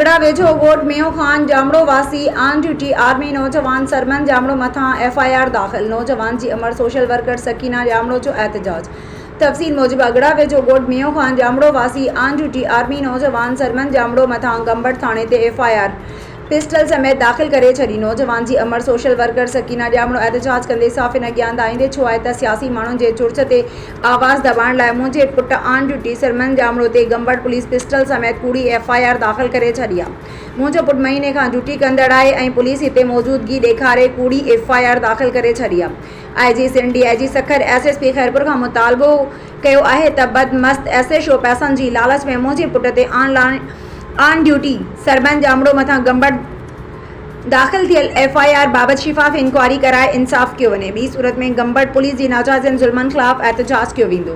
बगड़ा वेझो ॻोठ मेयो खान जामड़ो वासी ऑन ड्यूटी आर्मी नौजवान सरमन जामड़ो मथां FIR दाख़िल। नौजवान जी अमर सोशल वर्कर सकीना जामड़ो जो एहतजाज। तफ़सील मूजिब बगड़ा वेझो ॻोठ मेयो खान जामड़ो वासी ऑन ड्यूटी आर्मी नौजवान सरमन जामड़ो मथां गंबड़ थाणे ते FIR पिस्टल समेत दाख़िल करे छॾी। नौजवान जी अमर सोशल वर्कर सकीना जामड़ो एहतजाज कंदे साफ़ इन ॻाल्हि आईंदे छो आहे त सियासी माण्हुनि जे चुर्च ते आवाज़ दॿाइण लाइ मुंहिंजे पुट ऑन ड्यूटी सरमन जामड़ो ते गंबड़ पुलिस पिस्टल समेत कूड़ी FIR दाख़िल करे छॾी आहे। मुंहिंजो पुट महीने खां ड्यूटी कंदड़ आहे ऐं पुलिस हिते मौजूदगी ॾेखारे कूड़ी FIR दाख़िल करे छॾी आहे। IG Sindh DIG Sukkur SSP Khairpur खां मुतालबो कयो आहे त बदमस्त SHO पैसनि जी लालच में मुंहिंजे पुट ते ऑन ड्यूटी सरमन जामड़ो मथां गंबड़ दाख़िल थियल FIR बाबति शिफ़ाफ़ इंक्वायरी कराए इंसाफ़ कयो वञे। ॿी सूरत में गंबड़ पुलिस जी नाजाइज़ ज़ुल्मनि ख़िलाफ़ एहतजाज कयो वेंदो।